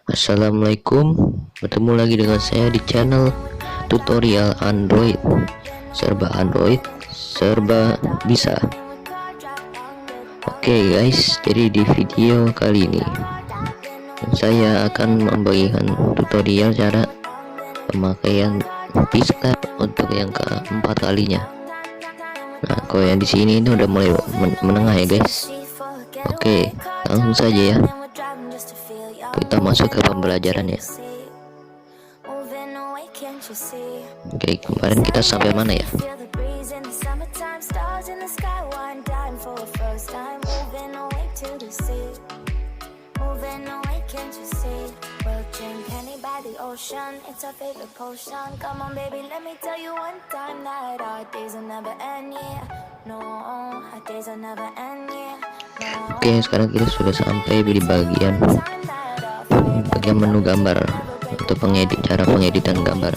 Assalamualaikum, bertemu lagi dengan saya di channel tutorial Android. Serba bisa. Oke guys, jadi di video kali ini saya akan membagikan tutorial cara pemakaian Pisklab untuk yang keempat kalinya. Nah, kalau yang di sini ini udah mulai menengah ya guys. Oke, langsung saja ya. Kita masuk ke pembelajarannya. Oke, kemarin kita sampai mana ya? Oke, sekarang kita sudah sampai di bagian menu gambar untuk cara pengeditan gambar.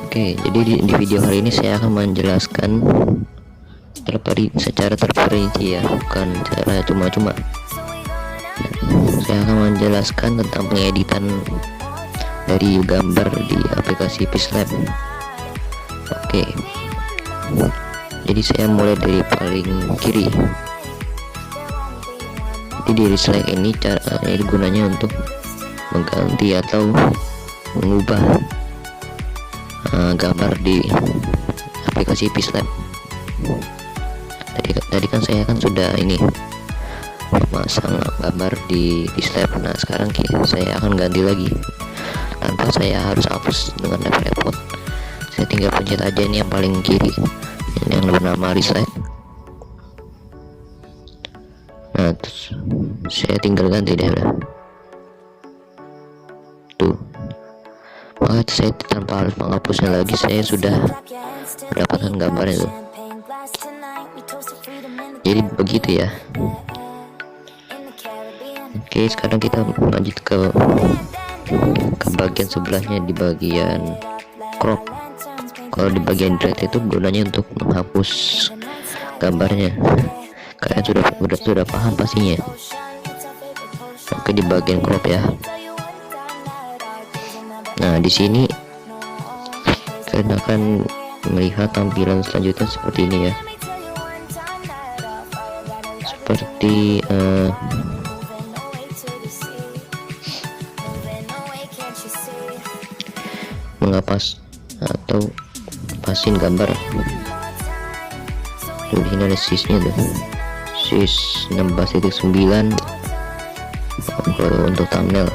Oke, jadi di video hari ini saya akan menjelaskan secara terperinci ya, bukan secara cuma-cuma. Saya akan menjelaskan tentang pengeditan dari gambar di aplikasi Pisklab. Oke, jadi saya mulai dari paling kiri. Jadi di slide ini ini gunanya untuk mengganti atau mengubah gambar di aplikasi Pisklab. Tadi kan saya sudah ini memasang gambar di Pisklab. Nah, sekarang saya akan ganti lagi tanpa saya harus hapus dengan repot. Saya tinggal pencet aja ini yang paling kiri, ini yang bernama reslide. Nah, terus saya tinggal ganti deh udah. Tuh, maka saya tanpa harus menghapusnya lagi, saya sudah mendapatkan gambarnya tuh. Jadi begitu ya. Oke, sekarang kita lanjut ke bagian sebelahnya, di bagian crop. Kalau di bagian drag itu gunanya untuk menghapus gambarnya. Kalian sudah paham pastinya. Oke, di bagian crop ya. Nah, di sini kalian akan melihat tampilan selanjutnya seperti ini ya. Seperti mengapas atau pasin gambar. Tuh, di sini ada sysnya tuh, sys 16.9 untuk thumbnail.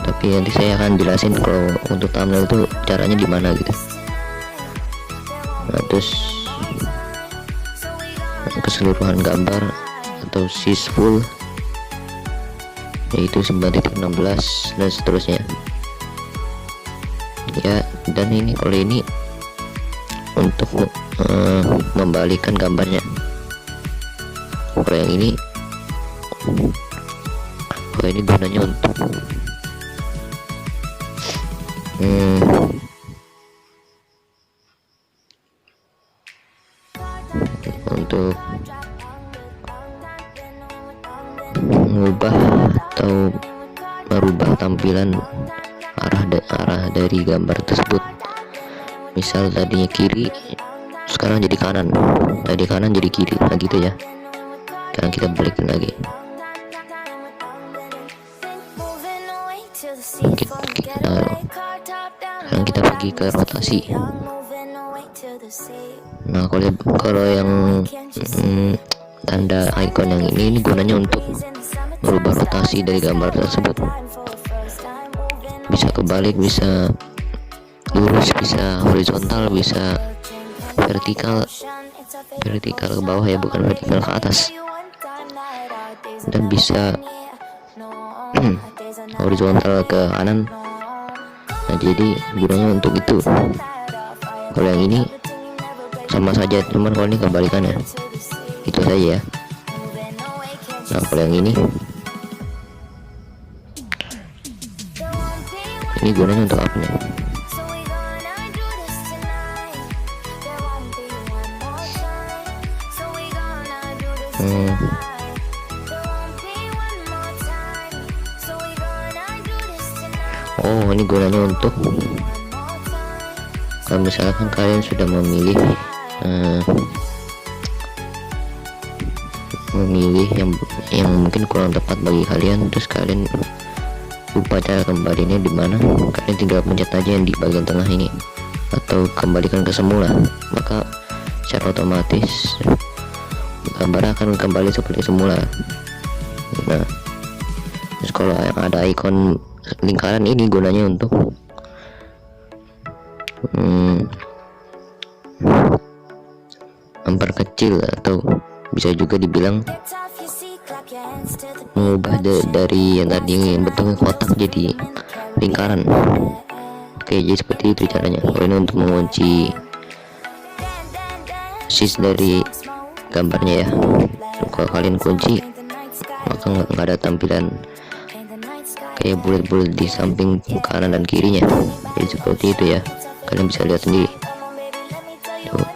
Tapi nanti saya akan jelasin kalau untuk thumbnail itu caranya gimana gitu. Nah, terus keseluruhan gambar atau sys full yaitu 9.16 dan seterusnya ya. Dan ini kalau ini untuk membalikkan gambarnya. Kalau yang ini gunanya untuk mengubah atau merubah tampilan arah dari gambar tersebut. Misal tadinya kiri, sekarang jadi kanan, tadi kanan jadi kiri, nah gitu ya. Sekarang kita balikin lagi. Sekarang kita pergi ke rotasi. Nah, kalau yang tanda icon yang ini gunanya untuk merubah rotasi dari gambar tersebut. Bisa kebalik, bisa lurus, bisa horizontal, bisa vertikal ke bawah ya, bukan vertikal ke atas. Dan bisa horizontal ke kanan. Nah, jadi gunanya untuk itu. Kalau yang ini sama saja, cuman kalau ini kebalikannya. Itu saja ya. Nah, kalau yang ini gunanya untuk apa nih? Oh, ini gunanya untuk kalau misalkan kalian sudah memilih yang mungkin kurang tepat bagi kalian, terus kalian lupa cara kembalinya di mana, kalian tinggal pencet aja yang di bagian tengah ini atau kembalikan ke semula, maka secara otomatis gambar akan kembali seperti semula. Nah, terus kalau yang ada ikon lingkaran ini gunanya untuk memperkecil atau bisa juga dibilang mengubah dari yang tadi yang bentuknya kotak jadi lingkaran. Oke, jadi seperti itu caranya. Kalau ini untuk mengunci sis dari gambarnya ya. Kalau kalian kunci, maka nggak ada tampilan kayak bulat-bulat di samping kanan dan kirinya. Jadi seperti itu ya, kalian bisa lihat sendiri tuh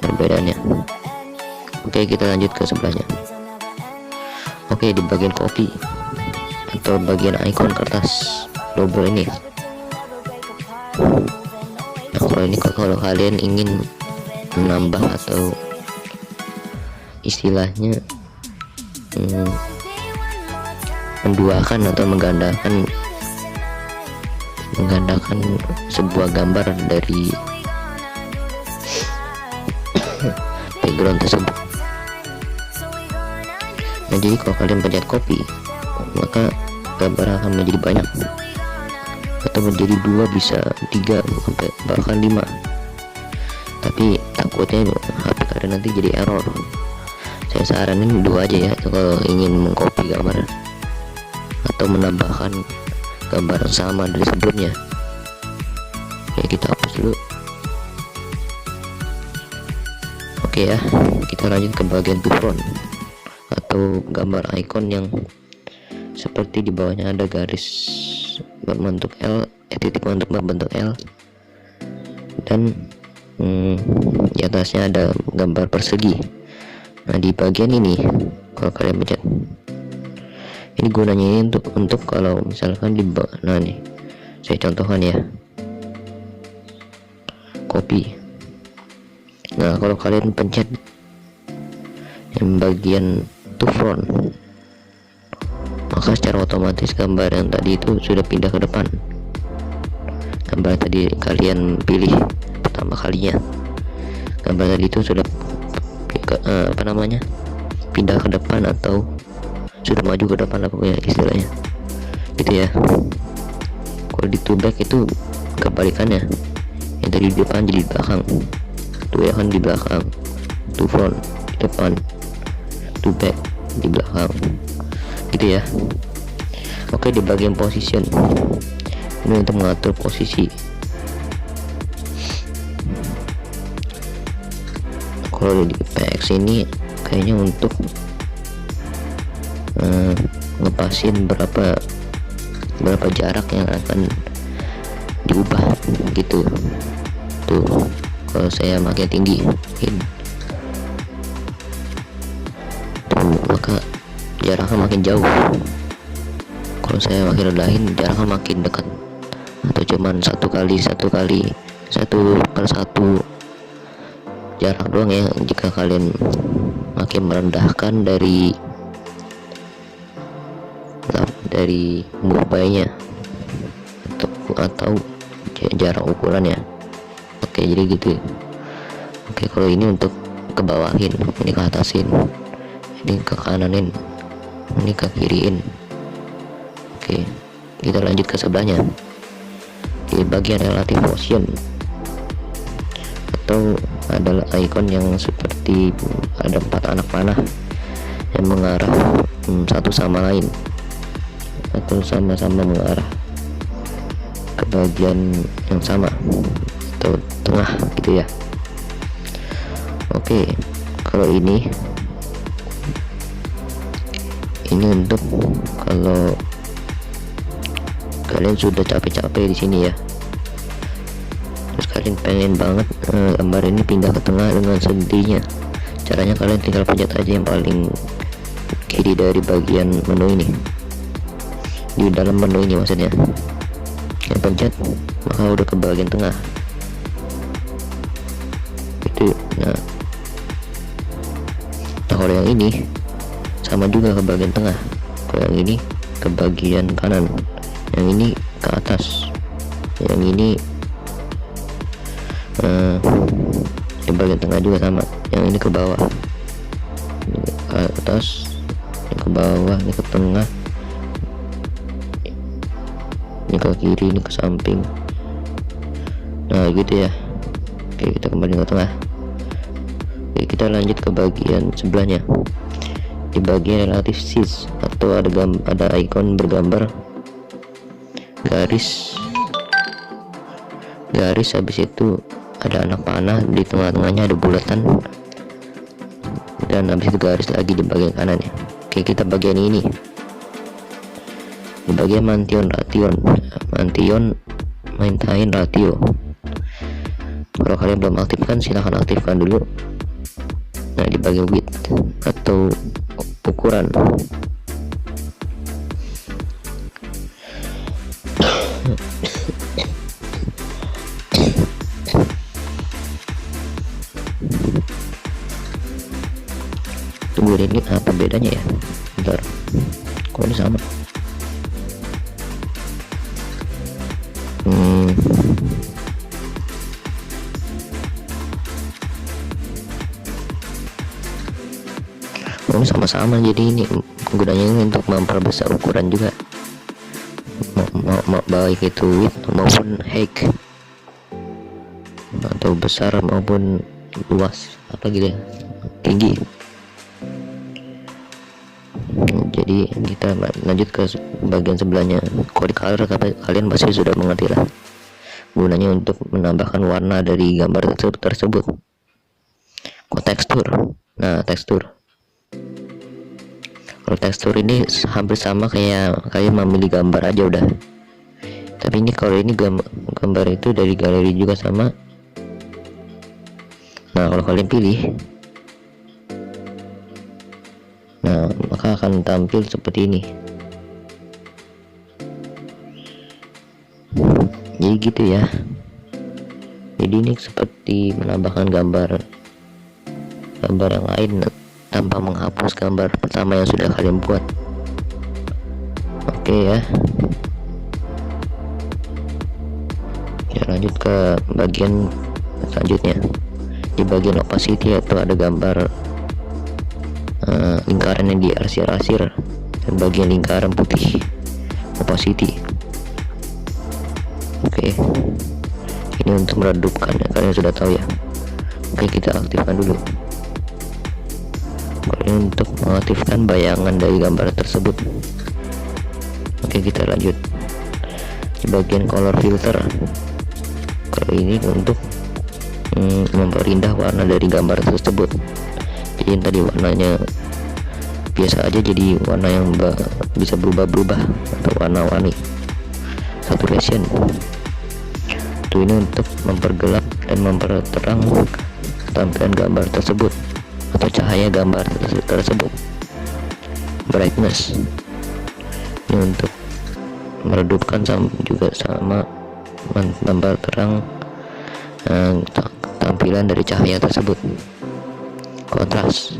perbedaannya. Oke, kita lanjut ke sebelahnya. Oke, di bagian copy atau bagian ikon kertas double ini. Nah, kalau ini kalau kalian ingin menambah atau istilahnya menduakan atau menggandakan sebuah gambar dari background tersebut. Nah, jadi kalau kalian pencet copy, maka gambar akan menjadi banyak atau menjadi 2, bisa 3, sampai bahkan 5. Tapi takutnya HP kalian nanti jadi error. Saya saranin 2 aja ya kalau ingin mengcopy gambar atau menambahkan gambar sama dari sebelumnya. Oke, kita hapus dulu. Oke ya, kita lanjut ke bagian background atau gambar icon yang seperti di bawahnya ada garis berbentuk L, titik untuk berbentuk L, dan di atasnya ada gambar persegi. Nah, di bagian ini kalau kalian pencet, ini gunanya ini untuk kalau misalkan di bawah, nah nih saya contohkan ya, copy. Nah, kalau kalian pencet yang bagian to front, maka secara otomatis gambar yang tadi itu sudah pindah ke depan. Gambar tadi kalian pilih pertama kalinya, gambar tadi itu sudah pindah ke depan atau sudah maju ke depan, apa ya istilahnya gitu ya. Kalau di to back itu kebalikannya, yang tadi di depan jadi di belakang, to ya kan di belakang, to front di depan, to back di belakang gitu ya. Oke, di bagian position ini untuk mengatur posisi. Kalau di PX ini kayaknya untuk ngepasin berapa jarak yang akan diubah gitu tuh. Kalau saya makin tinggi tuh, maka jaraknya makin jauh. Kalau saya makin rendahin, jaraknya makin dekat, atau cuman satu per satu jarak doang ya. Jika kalian makin merendahkan dari move by-nya atau jarak ukurannya. Oke, jadi gitu. Oke, kalau ini untuk ke bawahin, ini ke atasin, ini ke kananin, ini ke kiriin. Oke, kita lanjut ke sebelahnya. Di bagian relative motion atau adalah icon yang seperti ada 4 anak panah yang mengarah satu sama lain atau sama-sama mengarah ke bagian yang sama atau tengah gitu ya. Oke, kalau ini untuk kalau kalian sudah capek-capek di sini ya, terus kalian pengen banget gambar ini pindah ke tengah dengan sendirinya. Caranya kalian tinggal pencet aja yang paling kiri dari bagian menu ini, di dalam menu ini maksudnya. saya pencet, maka udah ke bagian tengah itu. Nah kalau yang ini sama juga ke bagian tengah, kalau yang ini ke bagian kanan, yang ini ke atas, yang ini di bagian tengah juga sama, yang ini ke bawah, ini ke atas, ini ke bawah, ini ke tengah, ini ke kiri, ini ke samping. Nah gitu ya. Oke, kita kembali ke tengah. Oke, kita lanjut ke bagian sebelahnya. Di bagian relative sheets atau ada icon bergambar garis, habis itu ada anak panah, di tengah-tengahnya ada bulatan, dan habis itu garis lagi di bagian kanan ya. Oke, kita bagian ini di bagian maintain ratio. Kalau kalian belum aktifkan, silahkan aktifkan dulu. Nah di bagian width atau ukuran, tunggu, ini apa bedanya ya, bentar, kok ini sama. Ini sama-sama, jadi ini gunanya ini untuk memperbesar ukuran juga, baik itu width maupun height, atau besar maupun luas, apa gitu ya, tinggi. Jadi kita lanjut ke bagian sebelahnya. Kode color kalian pasti sudah mengerti lah, gunanya untuk menambahkan warna dari gambar tersebut. Kode tekstur. Nah tekstur, kalau tekstur ini hampir sama kayak memilih gambar aja udah, tapi ini kalau ini gambar itu dari galeri juga sama. Nah kalau kalian pilih, nah maka akan tampil seperti ini. Jadi gitu ya, jadi ini seperti menambahkan gambar yang lain tanpa menghapus gambar pertama yang sudah kalian buat. Oke ya, kita lanjut ke bagian selanjutnya. Di bagian opacity atau ada gambar lingkaran yang diarsir-arsir, dan bagian lingkaran putih opacity. Oke, ini untuk meredupkan ya, kalian sudah tahu ya. Oke, kita aktifkan dulu. Ini untuk mengaktifkan bayangan dari gambar tersebut. Oke, kita lanjut di bagian color filter. Kalau ini untuk memperindah warna dari gambar tersebut. Jadi yang tadi warnanya biasa aja jadi warna yang bisa berubah-berubah atau warna-warni. Saturation itu ini untuk mempergelap dan memperterang tampilan gambar tersebut atau cahaya gambar tersebut. Brightness ini untuk meredupkan juga sama memperterang tampilan dari cahaya tersebut. Kontras,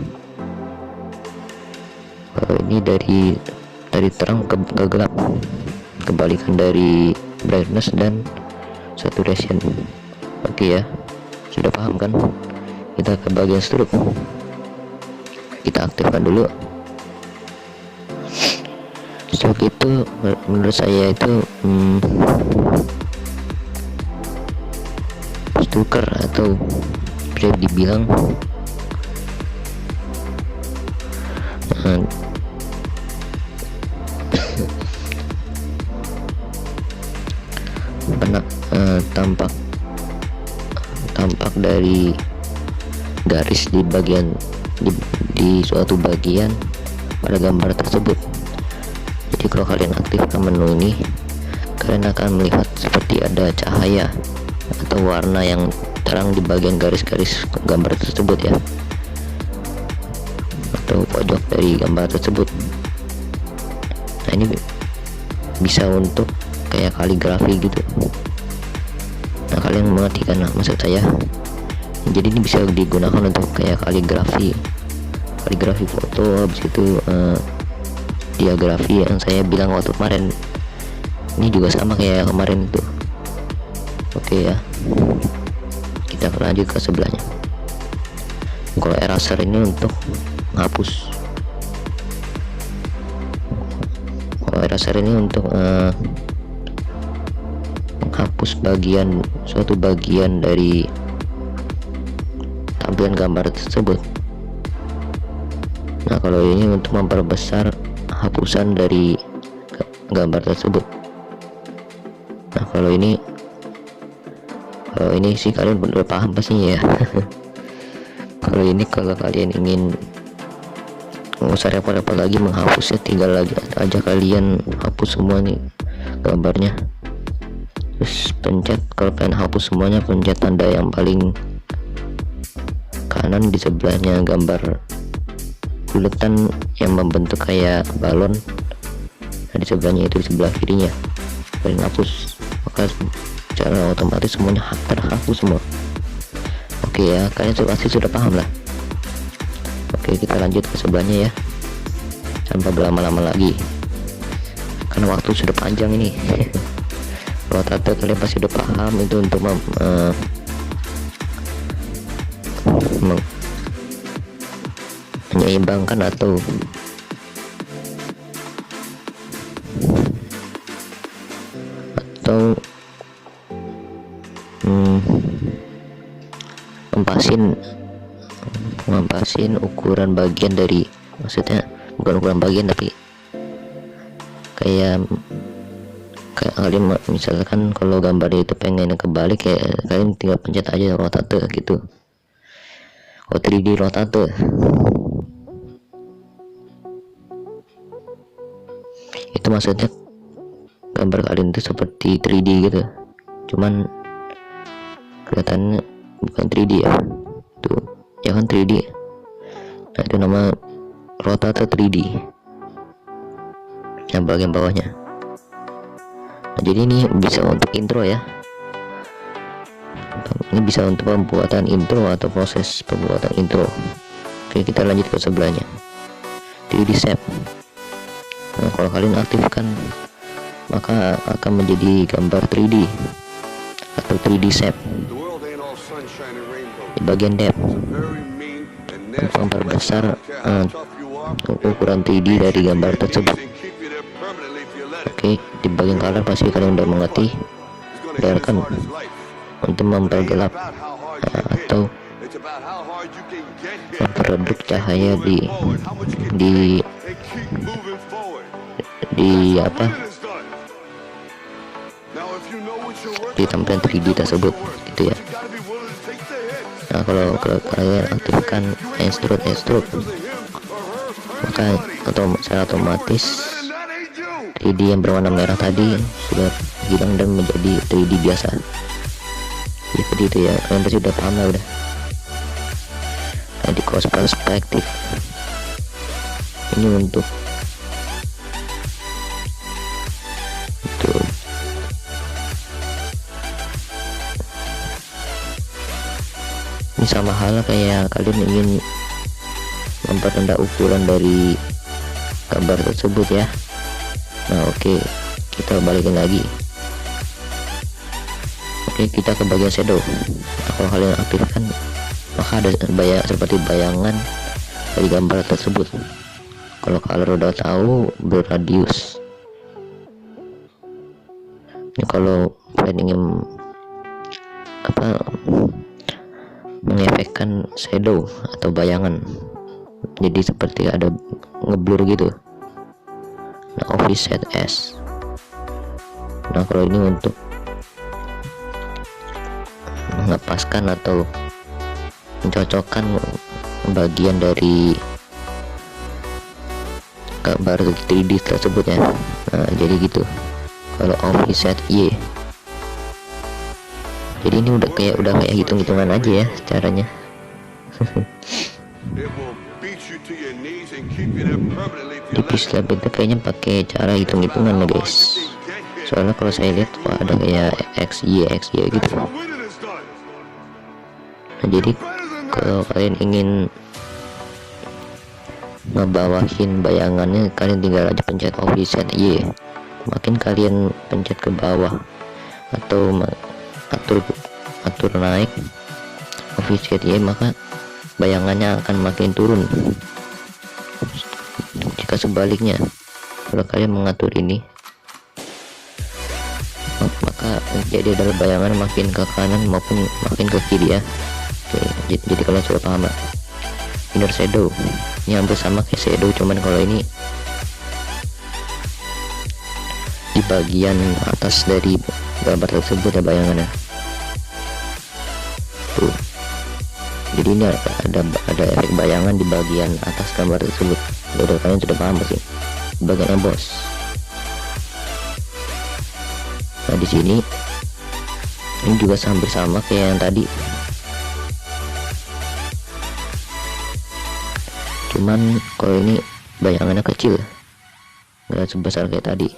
kalau ini dari terang ke gelap, kebalikan dari brightness dan saturation. Oke ya, sudah paham kan? Kita ke bagian stroke, kita aktifkan dulu. Stroke itu menurut saya itu stuker atau bisa dibilang tampak dari garis di bagian di suatu bagian pada gambar tersebut. Jadi kalau kalian aktifkan menu ini, kalian akan melihat seperti ada cahaya atau warna yang terang di bagian garis-garis gambar tersebut ya, atau pojok dari gambar tersebut. Nah ini bisa untuk kayak kaligrafi gitu. Nah kalian mengerti kan maksud saya. Jadi ini bisa digunakan untuk kayak kaligrafi foto, habis itu diagrafi yang saya bilang waktu kemarin. Ini juga sama kayak kemarin itu. Oke ya, kita lanjut ke sebelahnya. Kalau eraser ini untuk menghapus. Kalau eraser ini untuk menghapus suatu bagian dari tampilan gambar tersebut. Nah kalau ini untuk memperbesar hapusan dari gambar tersebut. Nah kalau ini sih kalian udah paham pastinya ya. Kalau ini kalau kalian ingin nggak usah repot-repot lagi menghapusnya, tinggal aja kalian hapus semua nih gambarnya, terus pencet. Kalau kalian hapus semuanya, pencet tanda yang paling kanan di sebelahnya gambar buletan yang membentuk kayak balon. Nah di sebelahnya itu, di sebelah kirinya kalian hapus, maka secara otomatis semuanya terhapus semua. Oke ya, kalian pasti sudah paham lah. Oke, kita lanjut ke sebelahnya ya, tanpa berlama-lama lagi karena waktu sudah panjang ini. Kalau tata kalian pasti udah paham itu untuk menyeimbangkan atau mempasin ukuran bagian dari, maksudnya bukan ukuran bagian tapi kayak kalian misalkan kalau gambarnya itu pengen kebalik, kayak kalian tinggal pencet aja rotate gitu. 3D rotate. Itu maksudnya gambar kalian itu seperti 3D gitu, cuman kelihatannya bukan 3D ya. Tuh ya kan 3D. Nah itu nama rotate 3D yang bagian bawahnya. Nah, jadi ini bisa untuk intro ya, ini bisa untuk pembuatan intro atau proses pembuatan intro. Oke, kita lanjut ke sebelahnya, 3D shape. Nah kalau kalian aktifkan maka akan menjadi gambar 3D atau 3D shape. Di bagian depth memperbesar ukuran 3D dari gambar tersebut. Oke, di bagian color pasti kalian udah mengerti. Biarkan untuk mempergelap atau memperedup cahaya di tampilan 3D tersebut gitu ya. Nah kalau kalian aktifkan extrude maka secara otomatis 3D yang berwarna merah tadi sudah hilang dan menjadi 3D biasa. Ya seperti itu ya, kalian pasti udah paham lah udah. Nah di close perspective ini untuk ini sama halnya kayak kalian ingin memperrendah ukuran dari gambar tersebut ya. Nah oke, kita balikin lagi. Oke, kita ke bagian shadow. Nah, kalau kalian aktifkan maka ada seperti bayangan dari gambar tersebut. Kalau kalian udah tahu berradius. Ini kalau kalian ingin mengefekkan shadow atau bayangan, jadi seperti ada ngeblur gitu. Nah offset as. Nah kalau ini untuk mengepaskan atau mencocokkan bagian dari gambar 3D tersebut ya. Nah jadi gitu kalau offset y. Jadi ini udah kayak hitung-hitungan aja ya caranya. Di Pixlab itu kayaknya pakai cara hitung-hitungan ya guys. Soalnya kalau saya lihat ada kayak XY gitu. Nah, jadi kalau kalian ingin ngebawahin bayangannya, kalian tinggal aja pencet offset Y. Makin kalian pencet ke bawah atau atur naik offset Y, maka bayangannya akan makin turun. Jika sebaliknya, kalau kalian mengatur ini, maka jadi adalah bayangan makin ke kanan maupun makin ke kiri ya. Oke, jadi kalian sudah paham lah. Inner shadow ini hampir sama kayak shadow, cuman kalau ini di bagian atas dari gambar tersebut ya bayangannya tuh. Jadi ini ada efek bayangan di bagian atas gambar tersebut. Udah kalian sudah paham sih bagiannya bos. Nah di sini ini juga hampir sama kayak yang tadi, cuman kalau ini bayangannya kecil, nggak sebesar kayak tadi.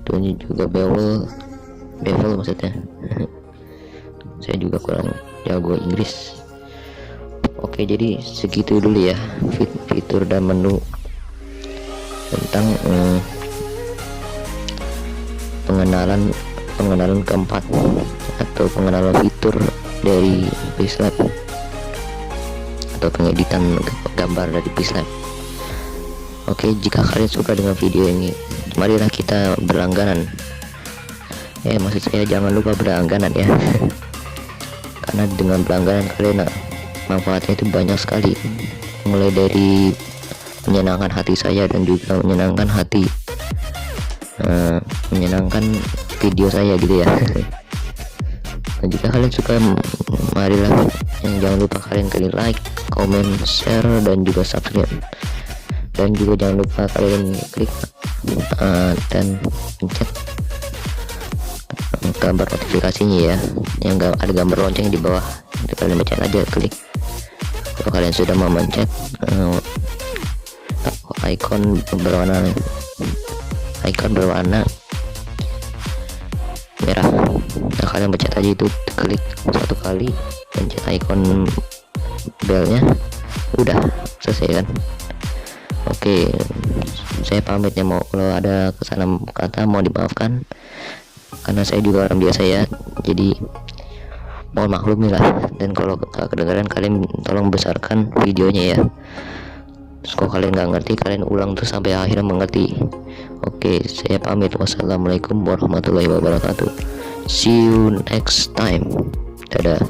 Tuh ini juga bevel maksudnya. Saya juga kurang jago Inggris. Oke, jadi segitu dulu ya fitur dan menu tentang pengenalan keempat atau pengenalan fitur dari Pixlab atau pengeditan gambar dari Pixlab. Oke, jika kalian suka dengan video ini, marilah kita berlangganan. Maksud saya jangan lupa berlangganan ya. Karena dengan berlangganan kalian manfaatnya itu banyak sekali, mulai dari menyenangkan hati saya dan juga menyenangkan video saya gitu ya. Nah, jika kalian suka, marilah jangan lupa kalian like, comment, share dan juga subscribe, dan juga jangan lupa kalian klik dan pencet gambar notifikasinya ya, yang ada gambar lonceng di bawah. Itu kalian pencet aja, klik. Kalau kalian sudah memencet icon berwarna merah, nah kalian pencet aja itu, klik satu kali, pencet icon belnya, udah selesai kan. Oke, saya pamit ya, kalau ada kesalahan kata mau dimaafkan, karena saya juga orang biasa ya, jadi mohon maklumi lah. Dan kalau kedengaran, kalian tolong besarkan videonya ya. Terus kalau kalian nggak ngerti, kalian ulang terus sampai akhirnya mengerti. Oke, saya pamit. Wassalamualaikum warahmatullahi wabarakatuh. See you next time. Dadah.